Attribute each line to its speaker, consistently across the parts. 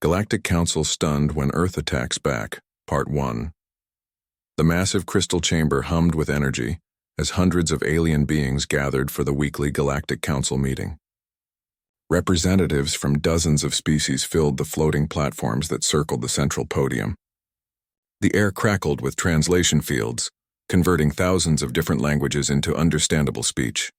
Speaker 1: Galactic Council stunned when Earth attacks back, Part 1. The massive crystal chamber hummed with energy as hundreds of alien beings gathered for the weekly Galactic Council meeting. Representatives from dozens of species filled the floating platforms that circled the central podium. The air crackled with translation fields, converting thousands of different languages into understandable speech.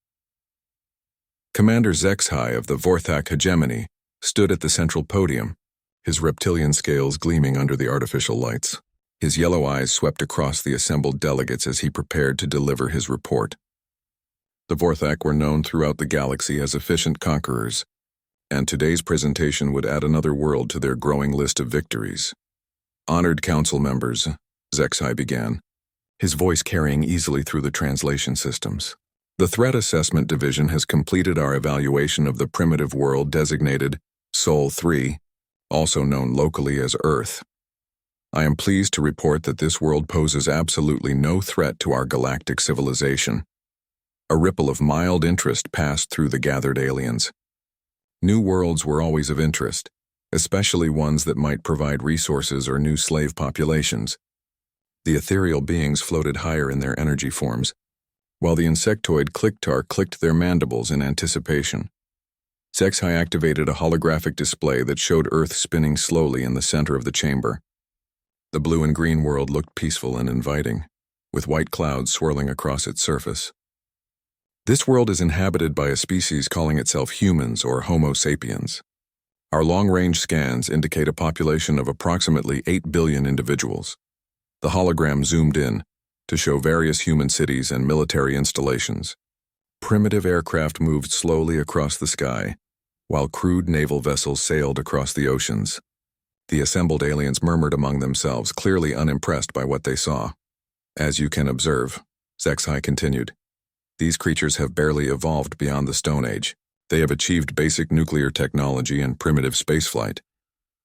Speaker 1: Commander Zexhai of the Vorthak hegemony stood at the central podium, his reptilian scales gleaming under the artificial lights. His yellow eyes swept across the assembled delegates as he prepared to deliver his report. The Vorthak were known throughout the galaxy as efficient conquerors, and today's presentation would add another world to their growing list of victories. Honored council members, Zexhai began, his voice carrying easily through the translation systems. The Threat Assessment Division has completed our evaluation of the primitive world designated Sol 3, also known locally as Earth. I am pleased to report that this world poses absolutely no threat to our galactic civilization. A ripple of mild interest passed through the gathered aliens. New worlds were always of interest, especially ones that might provide resources or new slave populations. The ethereal beings floated higher in their energy forms, while the insectoid Clicktar clicked their mandibles in anticipation. Zexhai activated a holographic display that showed Earth spinning slowly in the center of the chamber. The blue and green world looked peaceful and inviting, with white clouds swirling across its surface. This world is inhabited by a species calling itself humans or Homo sapiens. Our long-range scans indicate a population of approximately 8 billion individuals. The hologram zoomed in to show various human cities and military installations. Primitive aircraft moved slowly across the sky, while crude naval vessels sailed across the oceans. The assembled aliens murmured among themselves, clearly unimpressed by what they saw. As you can observe, Zexhai continued, these creatures have barely evolved beyond the Stone Age. They have achieved basic nuclear technology and primitive spaceflight,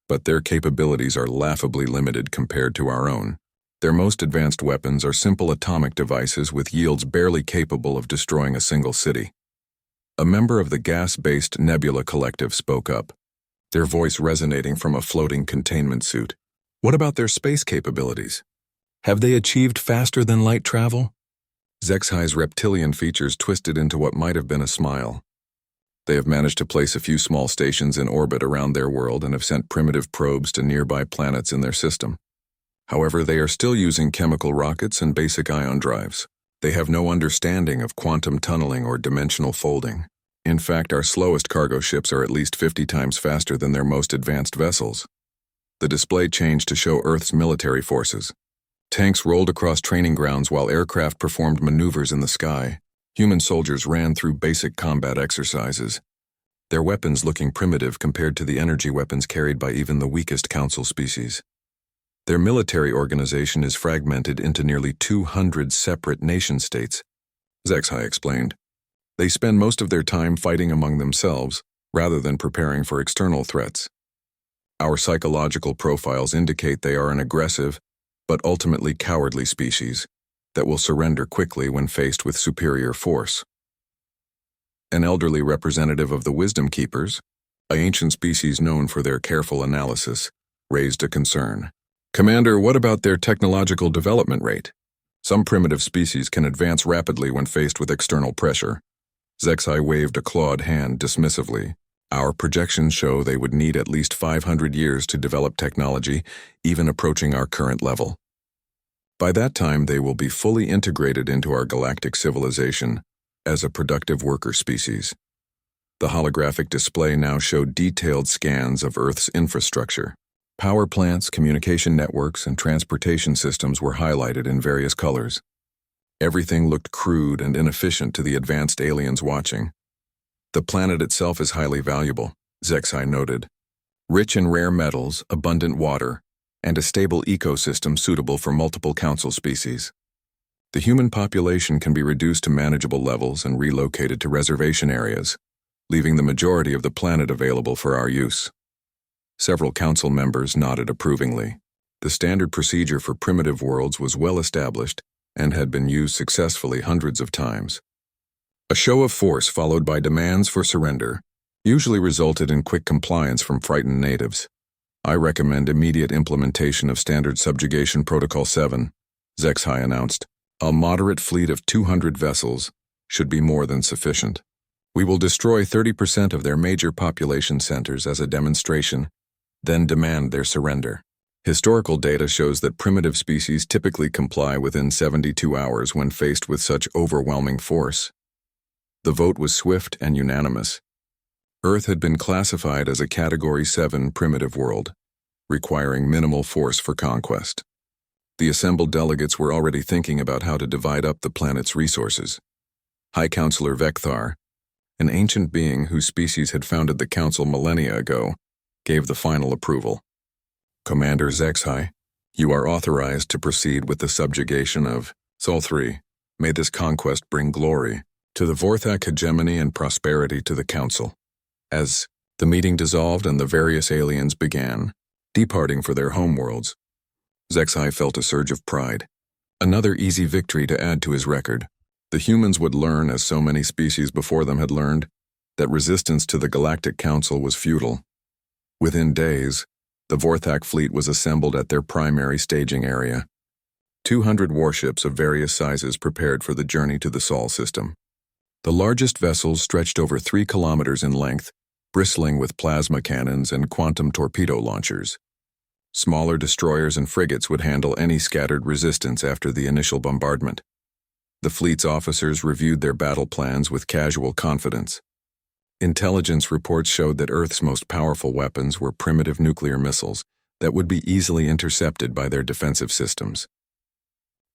Speaker 1: but their capabilities are laughably limited compared to our own. Their most advanced weapons are simple atomic devices with yields barely capable of destroying a single city. A member of the gas-based Nebula Collective spoke up, their voice resonating from a floating containment suit. What about their space capabilities? Have they achieved faster-than-light travel? Zexhai's reptilian features twisted into what might have been a smile. They have managed to place a few small stations in orbit around their world and have sent primitive probes to nearby planets in their system. However, they are still using chemical rockets and basic ion drives. They have no understanding of quantum tunneling or dimensional folding. In fact, our slowest cargo ships are at least 50 times faster than their most advanced vessels. The display changed to show Earth's military forces. Tanks rolled across training grounds while aircraft performed maneuvers in the sky. Human soldiers ran through basic combat exercises, their weapons looking primitive compared to the energy weapons carried by even the weakest council species. Their military organization is fragmented into nearly 200 separate nation-states, Zexhai explained. They spend most of their time fighting among themselves, rather than preparing for external threats. Our psychological profiles indicate they are an aggressive, but ultimately cowardly species that will surrender quickly when faced with superior force. An elderly representative of the Wisdom Keepers, an ancient species known for their careful analysis, raised a concern. Commander, what about their technological development rate? Some primitive species can advance rapidly when faced with external pressure. Zexhai waved a clawed hand dismissively. Our projections show they would need at least 500 years to develop technology, even approaching our current level. By that time, they will be fully integrated into our galactic civilization as a productive worker species. The holographic display now showed detailed scans of Earth's infrastructure. Power plants, communication networks, and transportation systems were highlighted in various colors. Everything looked crude and inefficient to the advanced aliens watching. The planet itself is highly valuable, Zexhai noted. Rich in rare metals, abundant water, and a stable ecosystem suitable for multiple council species. The human population can be reduced to manageable levels and relocated to reservation areas, leaving the majority of the planet available for our use. Several council members nodded approvingly. The standard procedure for primitive worlds was well established and had been used successfully hundreds of times. A show of force followed by demands for surrender usually resulted in quick compliance from frightened natives. I recommend immediate implementation of Standard Subjugation Protocol 7, HFY announced. A moderate fleet of 200 vessels should be more than sufficient. We will destroy 30% of their major population centers as a demonstration, then demand their surrender. Historical data shows that primitive species typically comply within 72 hours when faced with such overwhelming force. The vote was swift and unanimous. Earth had been classified as a Category 7 primitive world, requiring minimal force for conquest. The assembled delegates were already thinking about how to divide up the planet's resources. High Counselor Vekthar, an ancient being whose species had founded the Council millennia ago, gave the final approval. Commander HFY, you are authorized to proceed with the subjugation of Sol 3. May this conquest bring glory to the Vorthak hegemony and prosperity to the Council. As the meeting dissolved and the various aliens began departing for their homeworlds, HFY felt a surge of pride. Another easy victory to add to his record. The humans would learn, as so many species before them had learned, that resistance to the Galactic Council was futile. Within days, the Vorthak fleet was assembled at their primary staging area. 200 warships of various sizes prepared for the journey to the Sol system. The largest vessels stretched over 3 kilometers in length, bristling with plasma cannons and quantum torpedo launchers. Smaller destroyers and frigates would handle any scattered resistance after the initial bombardment. The fleet's officers reviewed their battle plans with casual confidence. Intelligence reports showed that Earth's most powerful weapons were primitive nuclear missiles that would be easily intercepted by their defensive systems.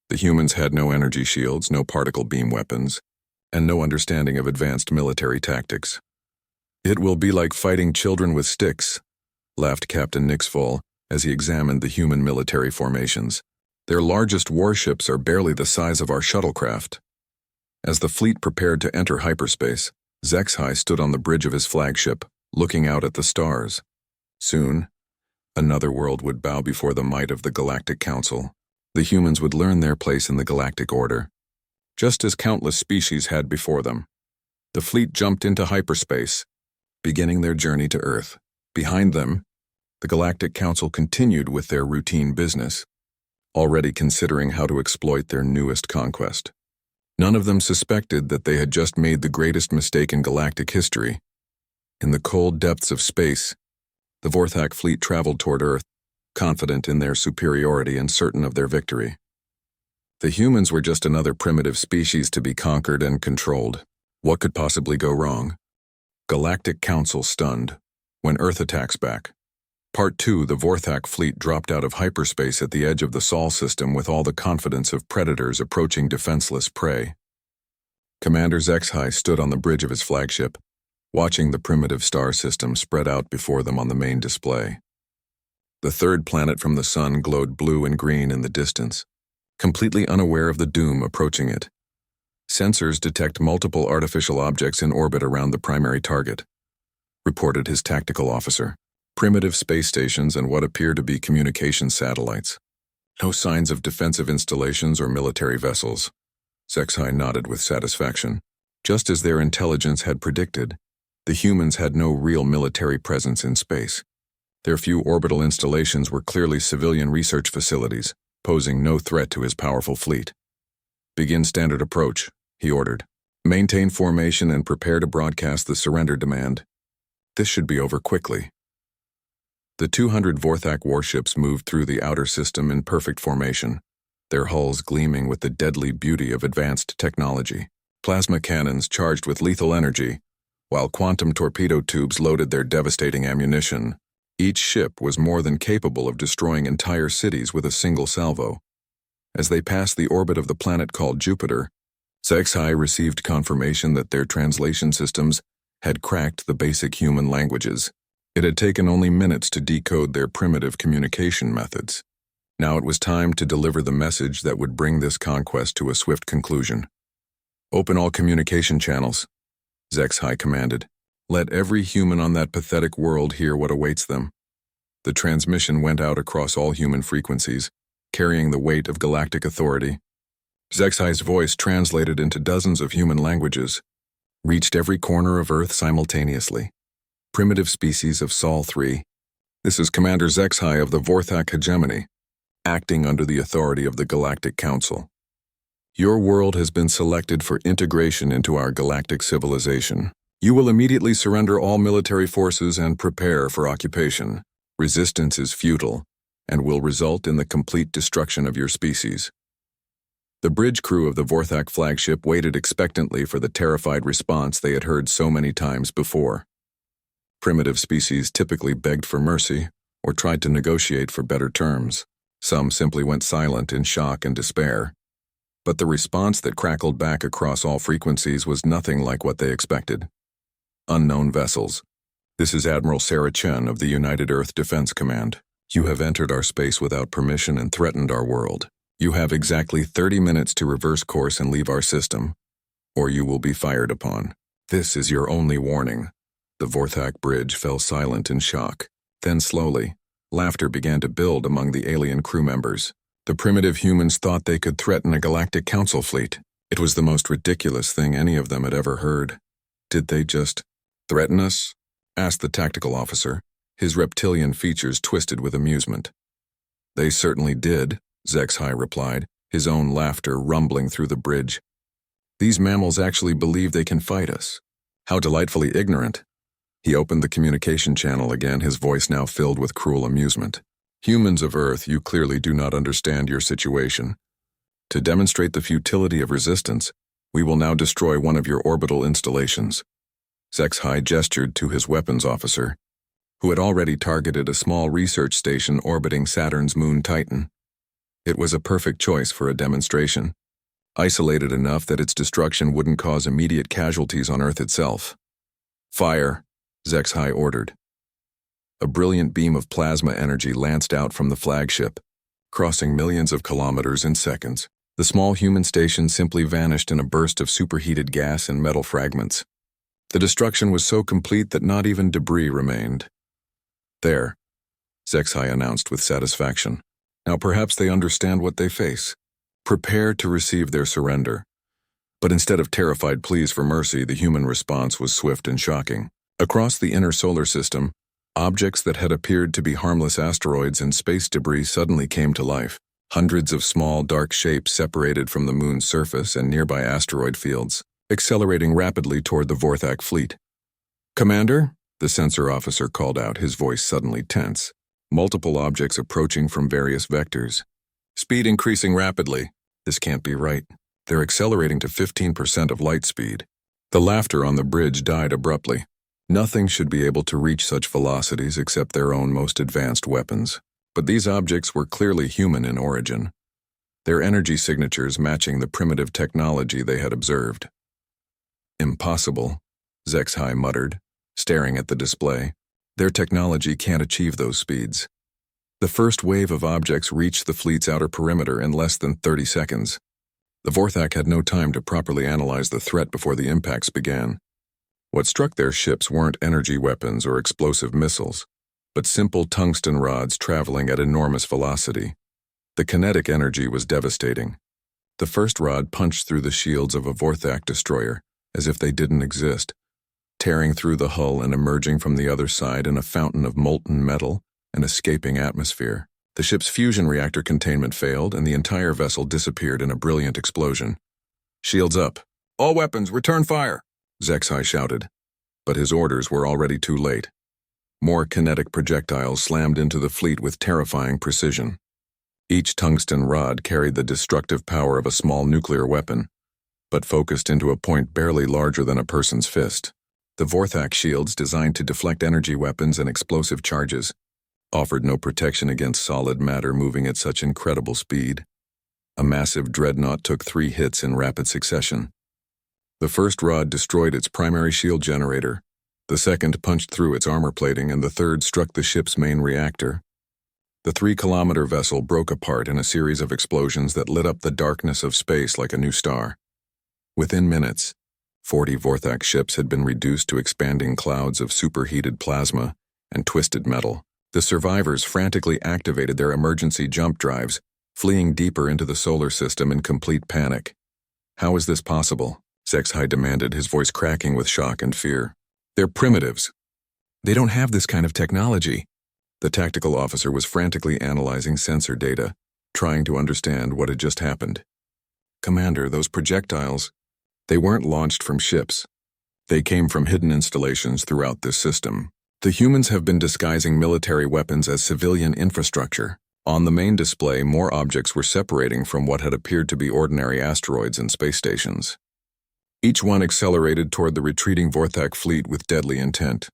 Speaker 1: The humans had no energy shields, no particle beam weapons, and no understanding of advanced military tactics. "It will be like fighting children with sticks," laughed Captain Nixfall as he examined the human military formations. "Their largest warships are barely the size of our shuttlecraft." As the fleet prepared to enter hyperspace, HFY stood on the bridge of his flagship, looking out at the stars. Soon, another world would bow before the might of the Galactic Council. The humans would learn their place in the galactic order, just as countless species had before them. The fleet jumped into hyperspace, beginning their journey to Earth. Behind them, the Galactic Council continued with their routine business, already considering how to exploit their newest conquest. None of them suspected that they had just made the greatest mistake in galactic history. In the cold depths of space, the Vorthak fleet traveled toward Earth, confident in their superiority and certain of their victory. The humans were just another primitive species to be conquered and controlled. What could possibly go wrong? Galactic Council stunned. When Earth attacks back. Part 2, the Vorthak fleet dropped out of hyperspace at the edge of the Sol system with all the confidence of predators approaching defenseless prey. Commander HFY stood on the bridge of his flagship, watching the primitive star system spread out before them on the main display. The third planet from the sun glowed blue and green in the distance, completely unaware of the doom approaching it. Sensors detect multiple artificial objects in orbit around the primary target, reported his tactical officer. Primitive space stations and what appear to be communication satellites. No signs of defensive installations or military vessels. HFY nodded with satisfaction. Just as their intelligence had predicted, the humans had no real military presence in space. Their few orbital installations were clearly civilian research facilities, posing no threat to his powerful fleet. "Begin standard approach," he ordered. "Maintain formation and prepare to broadcast the surrender demand. This should be over quickly." The 200 Vorthak warships moved through the outer system in perfect formation, their hulls gleaming with the deadly beauty of advanced technology. Plasma cannons charged with lethal energy, while quantum torpedo tubes loaded their devastating ammunition. Each ship was more than capable of destroying entire cities with a single salvo. As they passed the orbit of the planet called Jupiter, HFY received confirmation that their translation systems had cracked the basic human languages. It had taken only minutes to decode their primitive communication methods. Now it was time to deliver the message that would bring this conquest to a swift conclusion. "Open all communication channels," HFY commanded. "Let every human on that pathetic world hear what awaits them." The transmission went out across all human frequencies, carrying the weight of galactic authority. HFY's voice, translated into dozens of human languages, reached every corner of Earth simultaneously. Primitive species of Sol 3, This is Commander HFY of the Vorthak Hegemony, acting under the authority of the Galactic Council. Your world has been selected for integration into our galactic civilization. You will immediately surrender all military forces and prepare for occupation. Resistance is futile and will result in the complete destruction of your species. The bridge crew of the Vorthak flagship waited expectantly for the terrified response they had heard so many times before. Primitive species typically begged for mercy or tried to negotiate for better terms. Some simply went silent in shock and despair. But the response that crackled back across all frequencies was nothing like what they expected. Unknown vessels. This is Admiral Sarah Chen of the United Earth Defense Command. You have entered our space without permission and threatened our world. You have exactly 30 minutes to reverse course and leave our system, or you will be fired upon. This is your only warning. The Vorthak bridge fell silent in shock. Then slowly, laughter began to build among the alien crew members. The primitive humans thought they could threaten a galactic council fleet. It was the most ridiculous thing any of them had ever heard. Did they just threaten us? Asked the tactical officer, his reptilian features twisted with amusement. They certainly did, HFY replied, his own laughter rumbling through the bridge. These mammals actually believe they can fight us. How delightfully ignorant. He opened the communication channel again, his voice now filled with cruel amusement. Humans of Earth, you clearly do not understand your situation. To demonstrate the futility of resistance, we will now destroy one of your orbital installations. HFY gestured to his weapons officer, who had already targeted a small research station orbiting Saturn's moon Titan. It was a perfect choice for a demonstration, isolated enough that its destruction wouldn't cause immediate casualties on Earth itself. Fire, HFY ordered. A brilliant beam of plasma energy lanced out from the flagship, crossing millions of kilometers in seconds. The small human station simply vanished in a burst of superheated gas and metal fragments. The destruction was so complete that not even debris remained. There, HFY announced with satisfaction. Now perhaps they understand what they face. Prepare to receive their surrender. But instead of terrified pleas for mercy, the human response was swift and shocking. Across the inner solar system, objects that had appeared to be harmless asteroids and space debris suddenly came to life. Hundreds of small, dark shapes separated from the moon's surface and nearby asteroid fields, accelerating rapidly toward the Vorthak fleet. "Commander?" the sensor officer called out, his voice suddenly tense. Multiple objects approaching from various vectors. Speed increasing rapidly. This can't be right. They're accelerating to 15% of light speed. The laughter on the bridge died abruptly. Nothing should be able to reach such velocities except their own most advanced weapons. But these objects were clearly human in origin, their energy signatures matching the primitive technology they had observed. "Impossible," HFY muttered, staring at the display. "Their technology can't achieve those speeds." The first wave of objects reached the fleet's outer perimeter in less than 30 seconds. The Vorthak had no time to properly analyze the threat before the impacts began. What struck their ships weren't energy weapons or explosive missiles, but simple tungsten rods traveling at enormous velocity. The kinetic energy was devastating. The first rod punched through the shields of a Vorthak destroyer, as if they didn't exist, tearing through the hull and emerging from the other side in a fountain of molten metal and escaping atmosphere. The ship's fusion reactor containment failed, and the entire vessel disappeared in a brilliant explosion. "Shields up. All weapons, return fire!" HFY shouted. But his orders were already too late. More kinetic projectiles slammed into the fleet with terrifying precision. Each tungsten rod carried the destructive power of a small nuclear weapon, but focused into a point barely larger than a person's fist. The Vorthak shields, designed to deflect energy weapons and explosive charges, offered no protection against solid matter moving at such incredible speed. A massive dreadnought took 3 hits in rapid succession. The first rod destroyed its primary shield generator, the second punched through its armor plating, and the third struck the ship's main reactor. The 3-kilometer vessel broke apart in a series of explosions that lit up the darkness of space like a new star. Within minutes, 40 Vorthak ships had been reduced to expanding clouds of superheated plasma and twisted metal. The survivors frantically activated their emergency jump drives, fleeing deeper into the solar system in complete panic. "How is this possible?" HFY demanded, his voice cracking with shock and fear. "They're primitives. They don't have this kind of technology. The tactical officer was frantically analyzing sensor data, trying to understand what had just happened. "Commander, those projectiles, they weren't launched from ships. They came from hidden installations throughout this system. The humans have been disguising military weapons as civilian infrastructure." On the main display, more objects were separating from what had appeared to be ordinary asteroids and space stations. Each one accelerated toward the retreating Vorthak fleet with deadly intent.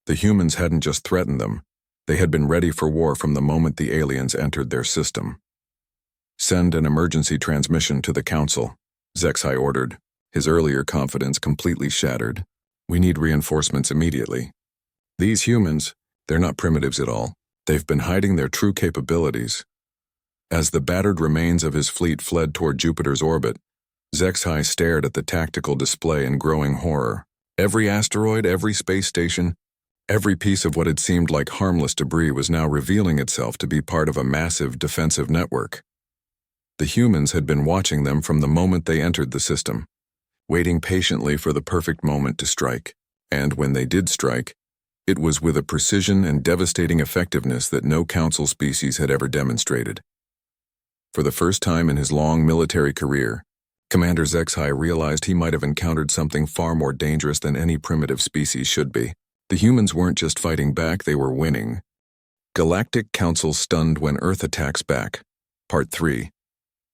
Speaker 1: The humans hadn't just threatened them, they had been ready for war from the moment the aliens entered their system. "Send an emergency transmission to the Council," Zexai ordered, his earlier confidence completely shattered. "We need reinforcements immediately. These humans, they're not primitives at all. They've been hiding their true capabilities." As the battered remains of his fleet fled toward Jupiter's orbit, Zexai stared at the tactical display in growing horror. Every asteroid, every space station, every piece of what had seemed like harmless debris was now revealing itself to be part of a massive defensive network. The humans had been watching them from the moment they entered the system, waiting patiently for the perfect moment to strike. And when they did strike, it was with a precision and devastating effectiveness that no Council species had ever demonstrated. For the first time in his long military career, Commander Zexai realized he might have encountered something far more dangerous than any primitive species should be. The humans weren't just fighting back, they were winning. Galactic Council stunned when Earth attacks back. Part 3.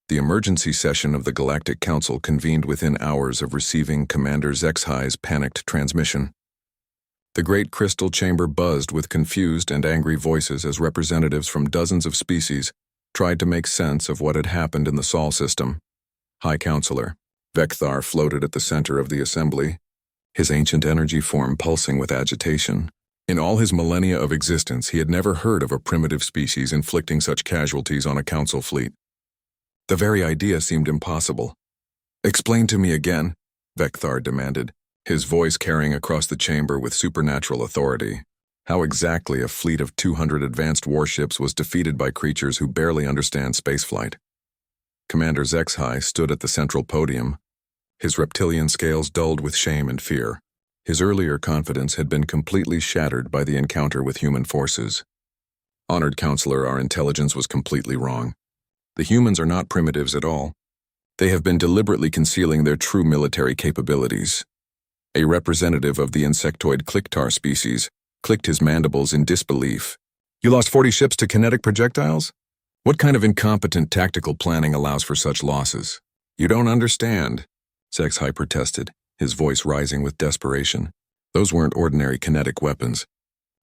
Speaker 1: The emergency session of the Galactic Council convened within hours of receiving Commander Zexai's panicked transmission. The great crystal chamber buzzed with confused and angry voices as representatives from dozens of species tried to make sense of what had happened in the Sol system. High Counselor Vekthar floated at the center of the assembly, his ancient energy form pulsing with agitation. In all his millennia of existence, he had never heard of a primitive species inflicting such casualties on a Council fleet. The very idea seemed impossible. "Explain to me again," Vekthar demanded, his voice carrying across the chamber with supernatural authority, how exactly a fleet of 200 advanced warships was defeated by creatures who barely understand spaceflight. Commander Zexai stood at the central podium, his reptilian scales dulled with shame and fear. His earlier confidence had been completely shattered by the encounter with human forces. "Honored Counselor, our intelligence was completely wrong. The humans are not primitives at all. They have been deliberately concealing their true military capabilities." A representative of the insectoid Clicktar species clicked his mandibles in disbelief. "You lost 40 ships to kinetic projectiles? What kind of incompetent tactical planning allows for such losses?" "You don't understand," Zexai protested, his voice rising with desperation. "Those weren't ordinary kinetic weapons.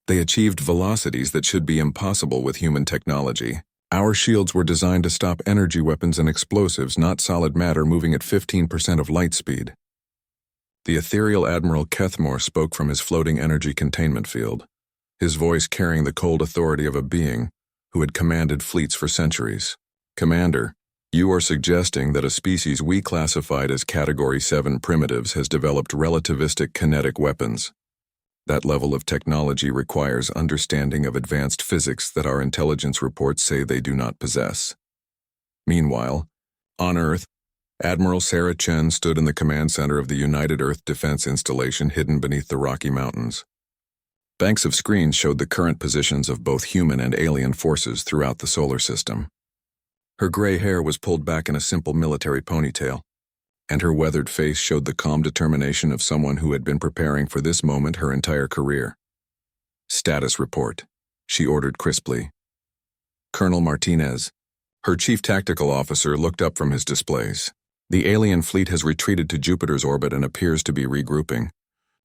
Speaker 1: They achieved velocities that should be impossible with human technology. Our shields were designed to stop energy weapons and explosives, not solid matter moving at 15% of light speed." The ethereal Admiral Kethmore spoke from his floating energy containment field, his voice carrying the cold authority of a being who had commanded fleets for centuries. "Commander, you are suggesting that a species we classified as Category 7 primitives has developed relativistic kinetic weapons. That level of technology requires understanding of advanced physics that our intelligence reports say they do not possess." Meanwhile, on Earth, Admiral Sarah Chen stood in the command center of the United Earth Defense Installation hidden beneath the Rocky Mountains. Banks of screens showed the current positions of both human and alien forces throughout the solar system. Her gray hair was pulled back in a simple military ponytail, and her weathered face showed the calm determination of someone who had been preparing for this moment her entire career. "Status report," she ordered crisply. Colonel Martinez, her chief tactical officer, looked up from his displays. "The alien fleet has retreated to Jupiter's orbit and appears to be regrouping.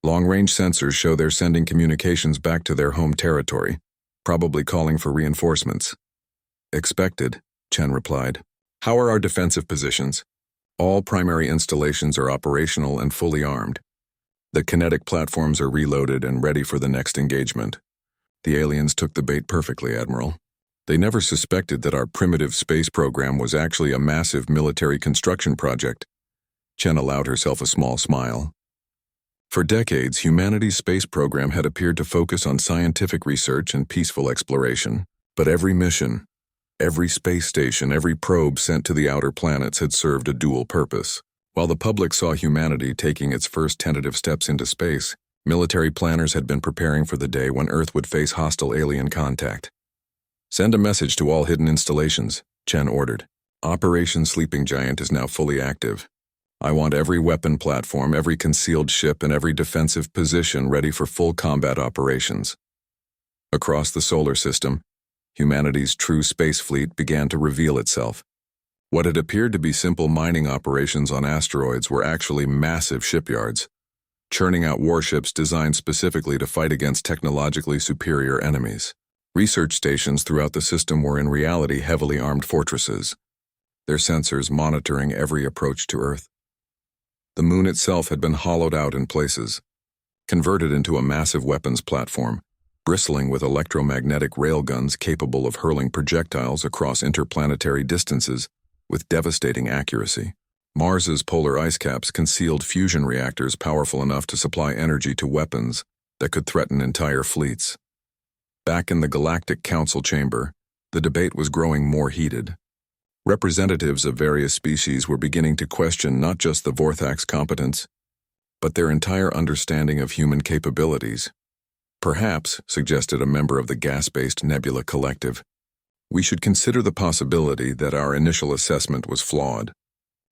Speaker 1: Long-range sensors show they're sending communications back to their home territory, probably calling for reinforcements." "Expected," Chen replied. "How are our defensive positions?" "All primary installations are operational and fully armed. The kinetic platforms are reloaded and ready for the next engagement." "The aliens took the bait perfectly, Admiral. They never suspected that our primitive space program was actually a massive military construction project." Chen allowed herself a small smile. For decades, humanity's space program had appeared to focus on scientific research and peaceful exploration. But every mission, every space station, every probe sent to the outer planets had served a dual purpose. While the public saw humanity taking its first tentative steps into space, Military planners had been preparing for the day when Earth would face hostile alien contact. "Send a message to all hidden installations," Chen ordered. "Operation Sleeping Giant is now fully active. I want every weapon platform, every concealed ship, and every defensive position ready for full combat operations." Across the solar system, humanity's true space fleet began to reveal itself. What had appeared to be simple mining operations on asteroids were actually massive shipyards, churning out warships designed specifically to fight against technologically superior enemies. Research stations throughout the system were in reality heavily armed fortresses, their sensors monitoring every approach to Earth. The moon itself had been hollowed out in places, converted into a massive weapons platform, bristling with electromagnetic railguns capable of hurling projectiles across interplanetary distances with devastating accuracy. Mars's polar ice caps concealed fusion reactors powerful enough to supply energy to weapons that could threaten entire fleets. Back in the Galactic Council chamber, the debate was growing more heated. Representatives of various species were beginning to question not just the Vorthak's competence, but their entire understanding of human capabilities. "Perhaps," suggested a member of the gas-based Nebula Collective, "we should consider the possibility that our initial assessment was flawed.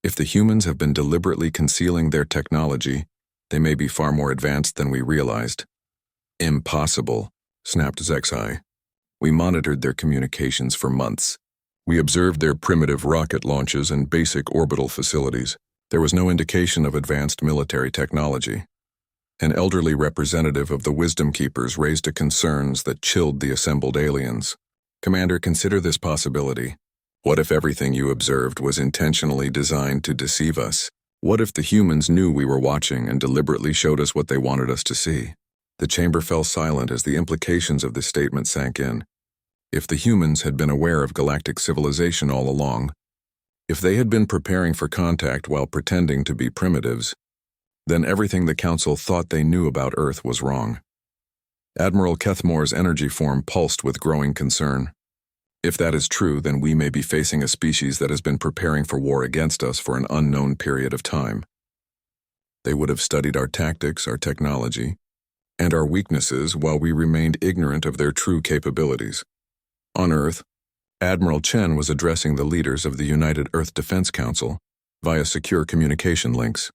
Speaker 1: If the humans have been deliberately concealing their technology, they may be far more advanced than we realized." "Impossible," snapped Zexai. "We monitored their communications for months. We observed their primitive rocket launches and basic orbital facilities. There was no indication of advanced military technology." An elderly representative of the Wisdom Keepers raised concerns that chilled the assembled aliens. "Commander, consider this possibility. What if everything you observed was intentionally designed to deceive us? What if the humans knew we were watching and deliberately showed us what they wanted us to see?" The chamber fell silent as the implications of this statement sank in. If the humans had been aware of galactic civilization all along, if they had been preparing for contact while pretending to be primitives, then everything the Council thought they knew about Earth was wrong. Admiral Kethmore's energy form pulsed with growing concern. "If that is true, then we may be facing a species that has been preparing for war against us for an unknown period of time. They would have studied our tactics, our technology, and our weaknesses while we remained ignorant of their true capabilities." On Earth, Admiral Chen was addressing the leaders of the United Earth Defense Council via secure communication links.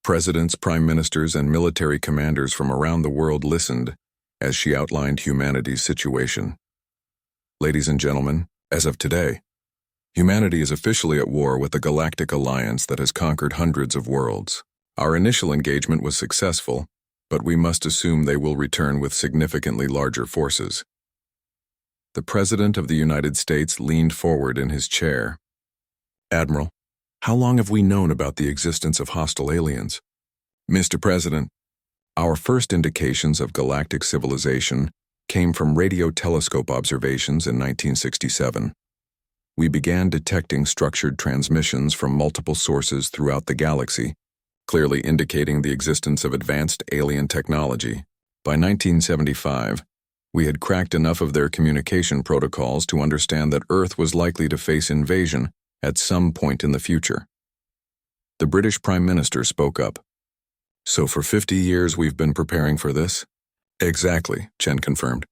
Speaker 1: Presidents, prime ministers, and military commanders from around the world listened as she outlined humanity's situation. "Ladies and gentlemen, as of today, humanity is officially at war with the Galactic Alliance that has conquered hundreds of worlds. Our initial engagement was successful, but we must assume they will return with significantly larger forces." The President of the United States leaned forward in his chair. "Admiral, how long have we known about the existence of hostile aliens?" "Mr. President, our first indications of galactic civilization came from radio telescope observations in 1967. We began detecting structured transmissions from multiple sources throughout the galaxy, clearly indicating the existence of advanced alien technology. By 1975, we had cracked enough of their communication protocols to understand that Earth was likely to face invasion at some point in the future." The British Prime Minister spoke up. "So for 50 years we've been preparing for this?" "Exactly," Chen confirmed.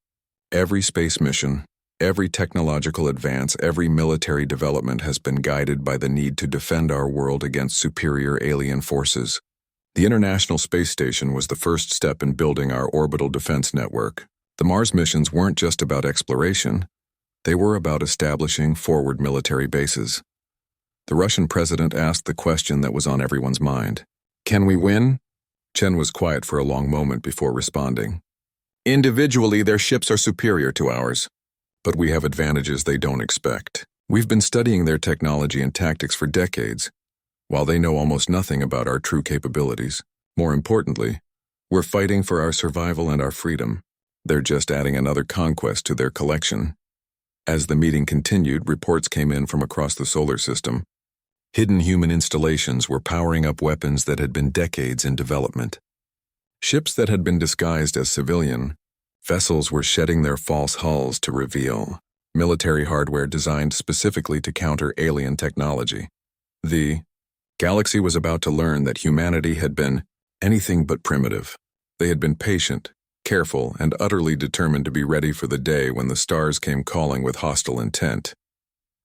Speaker 1: "Every space mission, every technological advance, every military development has been guided by the need to defend our world against superior alien forces. The International Space Station was the first step in building our orbital defense network. The Mars missions weren't just about exploration, they were about establishing forward military bases." The Russian president asked the question that was on everyone's mind. "Can we win?" Chen was quiet for a long moment before responding. "Individually, their ships are superior to ours, but we have advantages they don't expect. We've been studying their technology and tactics for decades, while they know almost nothing about our true capabilities. More importantly, we're fighting for our survival and our freedom. They're just adding another conquest to their collection." As the meeting continued, reports came in from across the solar system. Hidden human installations were powering up weapons that had been decades in development. Ships that had been disguised as civilian vessels were shedding their false hulls to reveal military hardware designed specifically to counter alien technology. The galaxy was about to learn that humanity had been anything but primitive. They had been patient, careful, and utterly determined to be ready for the day when the stars came calling with hostile intent.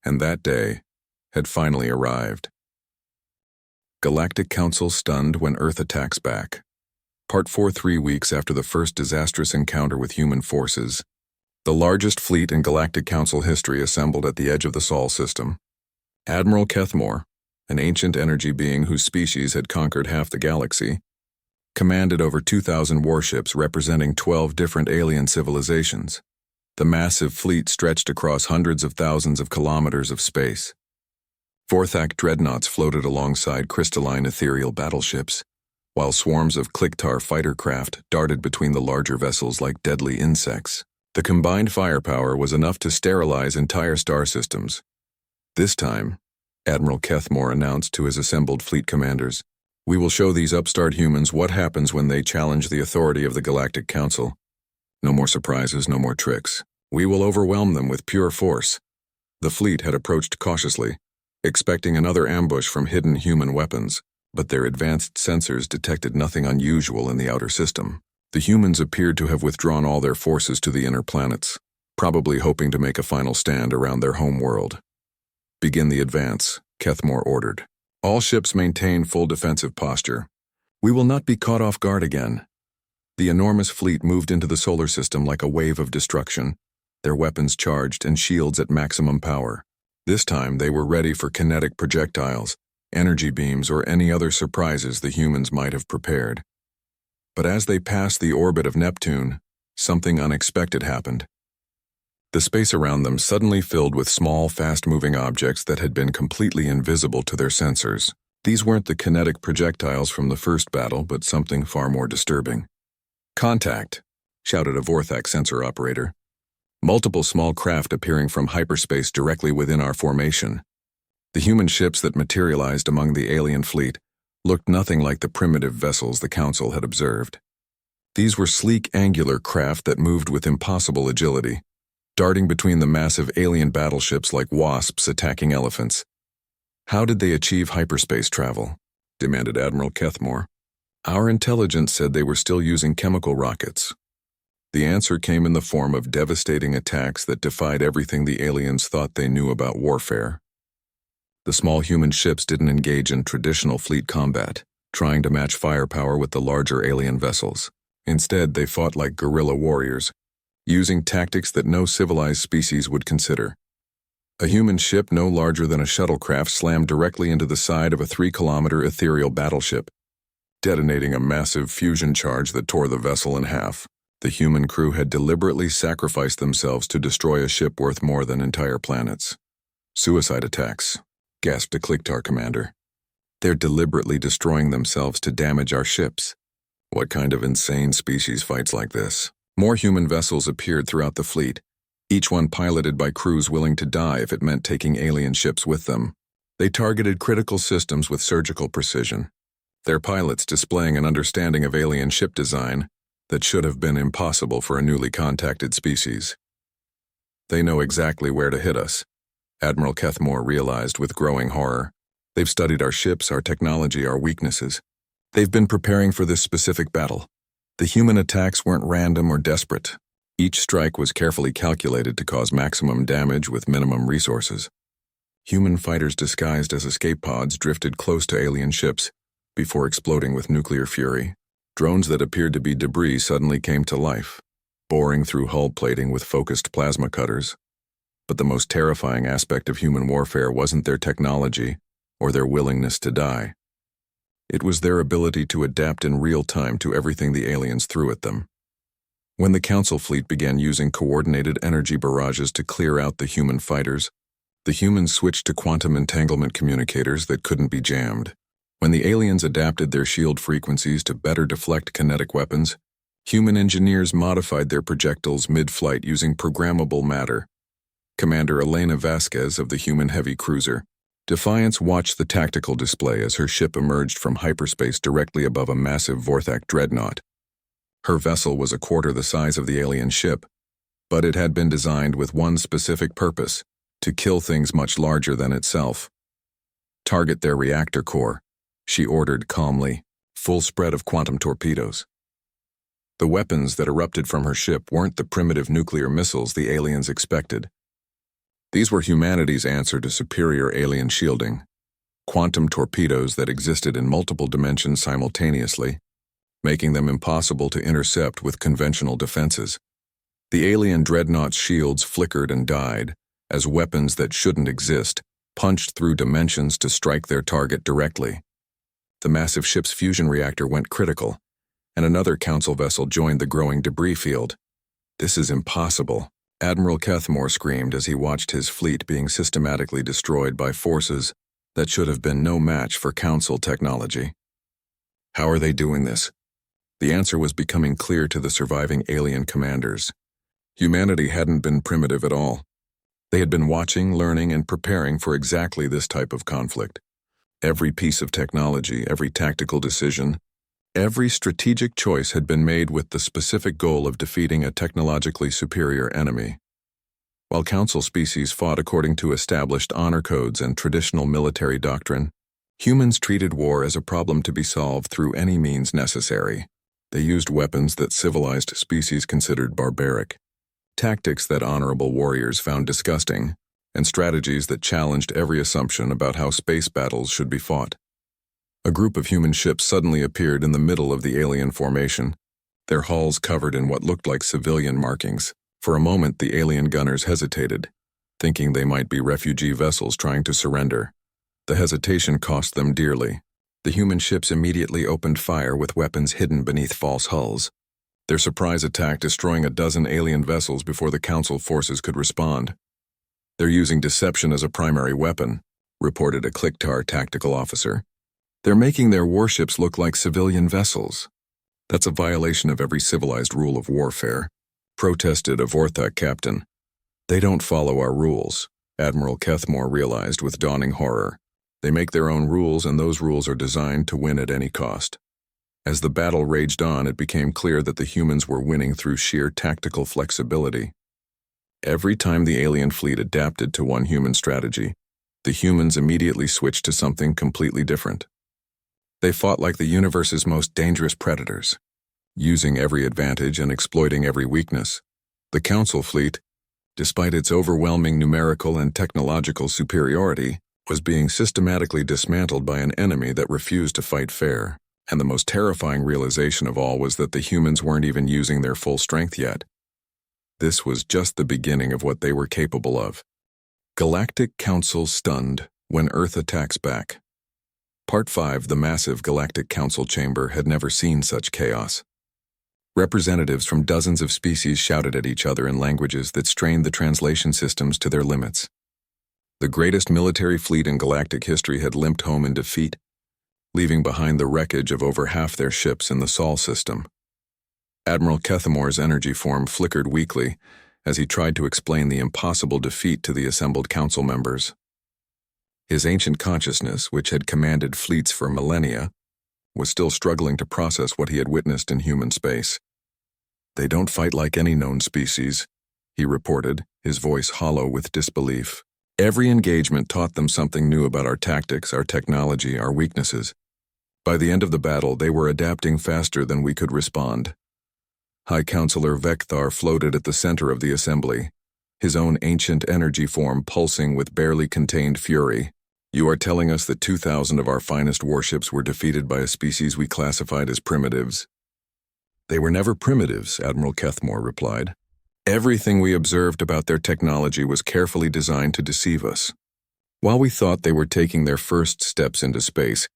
Speaker 1: And that day had finally arrived. Galactic Council stunned when Earth attacks back. Part 4. 3 weeks after the first disastrous encounter with human forces, the largest fleet in Galactic Council history assembled at the edge of the Sol system. Admiral Kethmore, an ancient energy being whose species had conquered half the galaxy, commanded over 2,000 warships representing 12 different alien civilizations. The massive fleet stretched across hundreds of thousands of kilometers of space. Vorthak dreadnoughts floated alongside crystalline ethereal battleships, while swarms of Kliktar fighter craft darted between the larger vessels like deadly insects. The combined firepower was enough to sterilize entire star systems. This time, Admiral Kethmore announced to his assembled fleet commanders, "We will show these upstart humans what happens when they challenge the authority of the Galactic Council. No more surprises, no more tricks. We will overwhelm them with pure force." The fleet had approached cautiously, expecting another ambush from hidden human weapons, but their advanced sensors detected nothing unusual in the outer system. The humans appeared to have withdrawn all their forces to the inner planets, probably hoping to make a final stand around their home world. "Begin the advance," Kethmore ordered. "All ships maintain full defensive posture. We will not be caught off guard again." The enormous fleet moved into the solar system like a wave of destruction, their weapons charged and shields at maximum power. This time they were ready for kinetic projectiles, energy beams, or any other surprises the humans might have prepared. But as they passed the orbit of Neptune, something unexpected happened. The space around them suddenly filled with small, fast-moving objects that had been completely invisible to their sensors. These weren't the kinetic projectiles from the first battle, but something far more disturbing. "Contact!" shouted a Vorthak sensor operator. Multiple small craft appearing from hyperspace directly within our formation. The human ships that materialized among the alien fleet looked nothing like the primitive vessels the Council had observed. These were sleek, angular craft that moved with impossible agility, darting between the massive alien battleships like wasps attacking elephants. "How did they achieve hyperspace travel?" demanded Admiral Kethmore. "Our intelligence said they were still using chemical rockets." The answer came in the form of devastating attacks that defied everything the aliens thought they knew about warfare. The small human ships didn't engage in traditional fleet combat, trying to match firepower with the larger alien vessels. Instead, they fought like guerrilla warriors, using tactics that no civilized species would consider. A human ship no larger than a shuttlecraft slammed directly into the side of a 3-kilometer ethereal battleship, detonating a massive fusion charge that tore the vessel in half. The human crew had deliberately sacrificed themselves to destroy a ship worth more than entire planets. "Suicide attacks," gasped a Kliktar commander. "They're deliberately destroying themselves to damage our ships." What kind of insane species fights like this? More human vessels appeared throughout the fleet, each one piloted by crews willing to die if it meant taking alien ships with them. They targeted critical systems with surgical precision, their pilots displaying an understanding of alien ship design that should have been impossible for a newly contacted species. "They know exactly where to hit us," Admiral Kethmore realized with growing horror. "They've studied our ships, our technology, our weaknesses. They've been preparing for this specific battle. The human attacks weren't random or desperate. Each strike was carefully calculated to cause maximum damage with minimum resources." Human fighters disguised as escape pods drifted close to alien ships before exploding with nuclear fury. Drones that appeared to be debris suddenly came to life, boring through hull plating with focused plasma cutters. But the most terrifying aspect of human warfare wasn't their technology or their willingness to die. It was their ability to adapt in real time to everything the aliens threw at them. When the Council fleet began using coordinated energy barrages to clear out the human fighters, the humans switched to quantum entanglement communicators that couldn't be jammed. When the aliens adapted their shield frequencies to better deflect kinetic weapons, human engineers modified their projectiles mid-flight using programmable matter. Commander Elena Vasquez of the human heavy cruiser Defiance watched the tactical display as her ship emerged from hyperspace directly above a massive Vorthak dreadnought. Her vessel was a quarter the size of the alien ship, but it had been designed with one specific purpose: to kill things much larger than itself. "Target their reactor core," she ordered calmly. "Full spread of quantum torpedoes." The weapons that erupted from her ship weren't the primitive nuclear missiles the aliens expected. These were humanity's answer to superior alien shielding, quantum torpedoes that existed in multiple dimensions simultaneously, making them impossible to intercept with conventional defenses. The alien dreadnought's shields flickered and died, as weapons that shouldn't exist punched through dimensions to strike their target directly. The massive ship's fusion reactor went critical, and another Council vessel joined the growing debris field. "This is impossible," Admiral Kethmore screamed as he watched his fleet being systematically destroyed by forces that should have been no match for Council technology. How are they doing this? The answer was becoming clear to the surviving alien commanders. Humanity hadn't been primitive at all. They had been watching, learning, and preparing for exactly this type of conflict. Every piece of technology, every tactical decision, every strategic choice had been made with the specific goal of defeating a technologically superior enemy. While Council species fought according to established honor codes and traditional military doctrine, humans treated war as a problem to be solved through any means necessary. They used weapons that civilized species considered barbaric, tactics that honorable warriors found disgusting, and strategies that challenged every assumption about how space battles should be fought. A group of human ships suddenly appeared in the middle of the alien formation, their hulls covered in what looked like civilian markings. For a moment, the alien gunners hesitated, thinking they might be refugee vessels trying to surrender. The hesitation cost them dearly. The human ships immediately opened fire with weapons hidden beneath false hulls, their surprise attack destroying a dozen alien vessels before the Council forces could respond. "They're using deception as a primary weapon," reported a Kliktar tactical officer. "They're making their warships look like civilian vessels. That's a violation of every civilized rule of warfare," protested a Vorthak captain. "They don't follow our rules," Admiral Kethmore realized with dawning horror. "They make their own rules, and those rules are designed to win at any cost." As the battle raged on, it became clear that the humans were winning through sheer tactical flexibility. Every time the alien fleet adapted to one human strategy, the humans immediately switched to something completely different. They fought like the universe's most dangerous predators, using every advantage and exploiting every weakness. The Council fleet, despite its overwhelming numerical and technological superiority, was being systematically dismantled by an enemy that refused to fight fair. And the most terrifying realization of all was that the humans weren't even using their full strength yet. This was just the beginning of what they were capable of. Galactic Council stunned when Earth attacks back. Part 5, the massive Galactic Council chamber had never seen such chaos. Representatives from dozens of species shouted at each other in languages that strained the translation systems to their limits. The greatest military fleet in galactic history had limped home in defeat, leaving behind the wreckage of over half their ships in the Sol system. Admiral Kethamore's energy form flickered weakly as he tried to explain the impossible defeat to the assembled Council members. His ancient consciousness, which had commanded fleets for millennia, was still struggling to process what he had witnessed in human space. "They don't fight like any known species," he reported, his voice hollow with disbelief. "Every engagement taught them something new about our tactics, our technology, our weaknesses. By the end of the battle, they were adapting faster than we could respond." High Counselor Vekthar floated at the center of the assembly, his own ancient energy form pulsing with barely contained fury. "You are telling us that 2,000 of our finest warships were defeated by a species we classified as primitives?" "They were never primitives," Admiral Kethmore replied. "Everything we observed about their technology was carefully designed to deceive us. While we thought they were taking their first steps into space,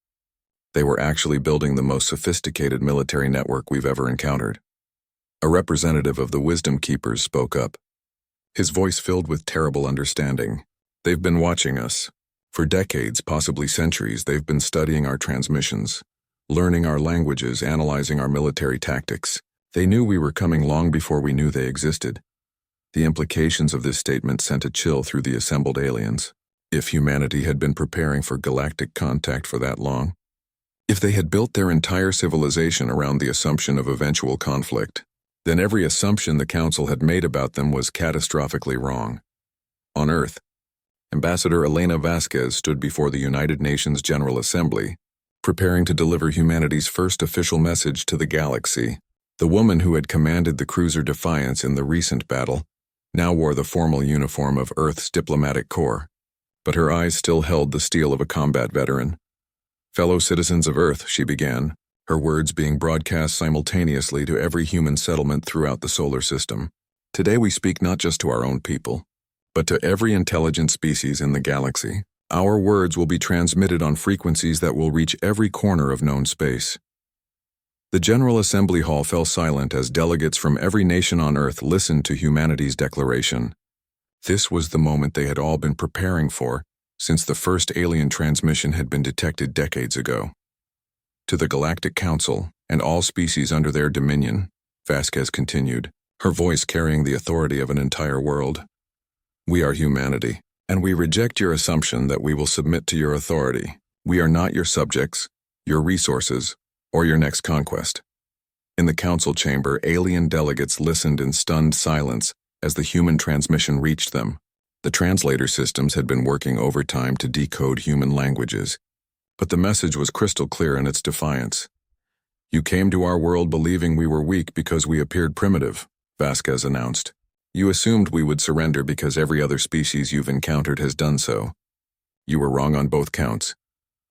Speaker 1: they were actually building the most sophisticated military network we've ever encountered." A representative of the Wisdom Keepers spoke up, his voice filled with terrible understanding. "They've been watching us. For decades, possibly centuries, they've been studying our transmissions, learning our languages, analyzing our military tactics. They knew we were coming long before we knew they existed." The implications of this statement sent a chill through the assembled aliens. If humanity had been preparing for galactic contact for that long, if they had built their entire civilization around the assumption of eventual conflict, then every assumption the Council had made about them was catastrophically wrong. On Earth, Ambassador Elena Vasquez stood before the United Nations General Assembly, preparing to deliver humanity's first official message to the galaxy. The woman who had commanded the cruiser Defiance in the recent battle now wore the formal uniform of Earth's diplomatic corps, but her eyes still held the steel of a combat veteran. "Fellow citizens of Earth," she began, her words being broadcast simultaneously to every human settlement throughout the solar system. "Today we speak not just to our own people, but to every intelligent species in the galaxy. Our words will be transmitted on frequencies that will reach every corner of known space." The General Assembly Hall fell silent as delegates from every nation on Earth listened to humanity's declaration. This was the moment they had all been preparing for since the first alien transmission had been detected decades ago. "To the Galactic Council and all species under their dominion," Vasquez continued, her voice carrying the authority of an entire world. "We are humanity, and we reject your assumption that we will submit to your authority. We are not your subjects, your resources, or your next conquest." In the council chamber, alien delegates listened in stunned silence as the human transmission reached them. The translator systems had been working overtime to decode human languages, but the message was crystal clear in its defiance. "You came to our world believing we were weak because we appeared primitive," Vasquez announced. "You assumed we would surrender because every other species you've encountered has done so. You were wrong on both counts."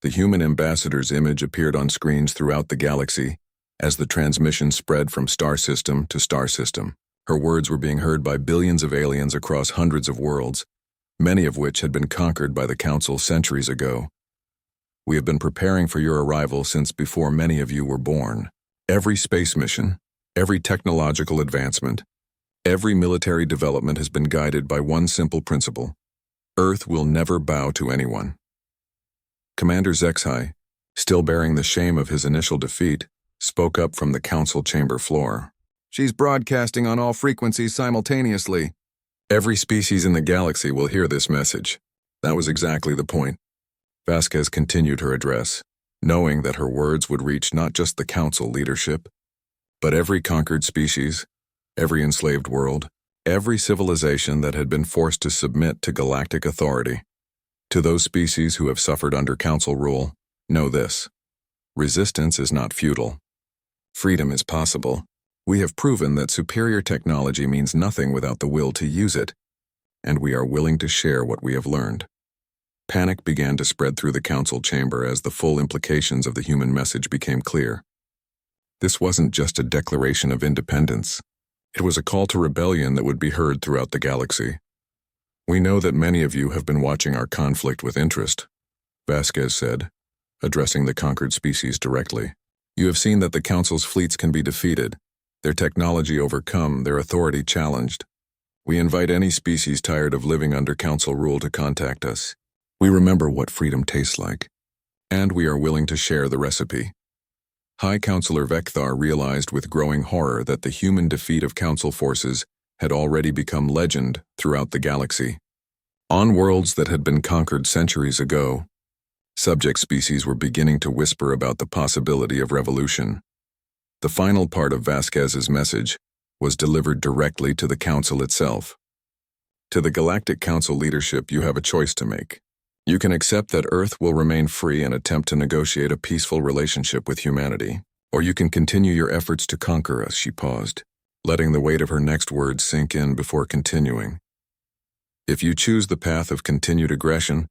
Speaker 1: The human ambassador's image appeared on screens throughout the galaxy as the transmission spread from star system to star system. Her words were being heard by billions of aliens across hundreds of worlds, many of which had been conquered by the Council centuries ago. "We have been preparing for your arrival since before many of you were born. Every space mission, every technological advancement, every military development has been guided by one simple principle: Earth will never bow to anyone." Commander Zexai, still bearing the shame of his initial defeat, spoke up from the council chamber floor. "She's broadcasting on all frequencies simultaneously. Every species in the galaxy will hear this message." That was exactly the point. Vasquez continued her address, knowing that her words would reach not just the council leadership, but every conquered species, every enslaved world, every civilization that had been forced to submit to galactic authority. "To those species who have suffered under council rule, know this: resistance is not futile. Freedom is possible. We have proven that superior technology means nothing without the will to use it, and we are willing to share what we have learned." Panic began to spread through the council chamber as the full implications of the human message became clear. This wasn't just a declaration of independence. It was a call to rebellion that would be heard throughout the galaxy. "We know that many of you have been watching our conflict with interest," Vasquez said, addressing the conquered species directly. "You have seen that the Council's fleets can be defeated, their technology overcome, their authority challenged. We invite any species tired of living under Council rule to contact us. We remember what freedom tastes like, and we are willing to share the recipe." High Counselor Vekthar realized with growing horror that the human defeat of Council forces had already become legend throughout the galaxy. On worlds that had been conquered centuries ago, subject species were beginning to whisper about the possibility of revolution. The final part of Vasquez's message was delivered directly to the Council itself. "To the Galactic Council leadership, you have a choice to make. You can accept that Earth will remain free and attempt to negotiate a peaceful relationship with humanity, or you can continue your efforts to conquer us." She paused, letting the weight of her next words sink in before continuing. "If you choose the path of continued aggression,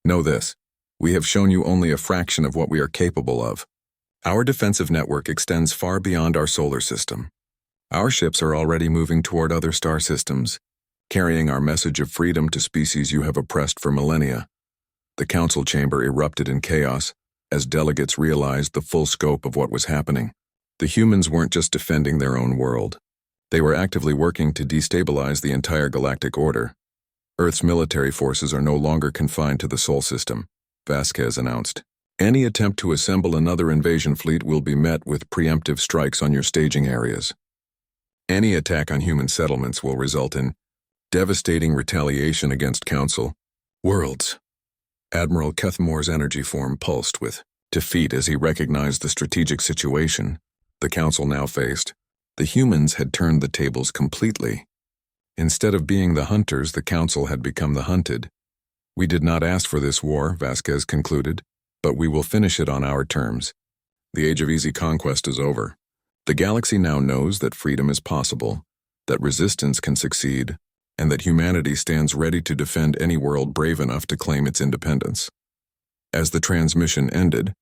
Speaker 1: know this: we have shown you only a fraction of what we are capable of. Our defensive network extends far beyond our solar system. Our ships are already moving toward other star systems, carrying our message of freedom to species you have oppressed for millennia." The council chamber erupted in chaos as delegates realized the full scope of what was happening. The humans weren't just defending their own world. They were actively working to destabilize the entire galactic order. "Earth's military forces are no longer confined to the Sol system," Vasquez announced. "Any attempt to assemble another invasion fleet will be met with preemptive strikes on your staging areas. Any attack on human settlements will result in devastating retaliation against Council worlds." Admiral Kethmore's energy form pulsed with defeat as he recognized the strategic situation the Council now faced. The humans had turned the tables completely. Instead of being the hunters, the Council had become the hunted. "We did not ask for this war," Vasquez concluded, "but we will finish it on our terms. The age of easy conquest is over. The galaxy now knows that freedom is possible, that resistance can succeed, and that humanity stands ready to defend any world brave enough to claim its independence. As the transmission ended,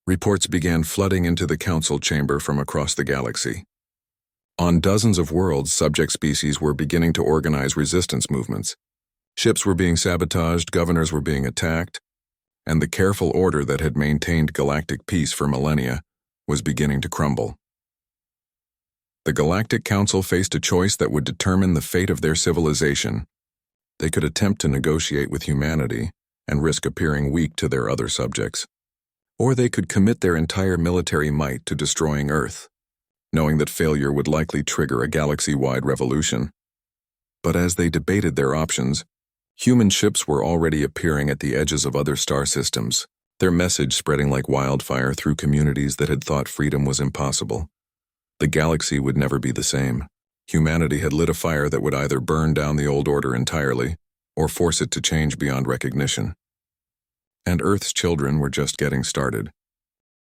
Speaker 1: reports began flooding into the council chamber from across the galaxy. On dozens of worlds, subject species were beginning to organize resistance movements. Ships were being sabotaged, governors were being attacked, and the careful order that had maintained galactic peace for millennia was beginning to crumble. The Galactic Council faced a choice that would determine the fate of their civilization. They could attempt to negotiate with humanity and risk appearing weak to their other subjects, or they could commit their entire military might to destroying Earth, knowing that failure would likely trigger a galaxy-wide revolution. But as they debated their options, human ships were already appearing at the edges of other star systems, their message spreading like wildfire through communities that had thought freedom was impossible. The galaxy would never be the same. Humanity had lit a fire that would either burn down the old order entirely or force it to change beyond recognition. And Earth's children were just getting started.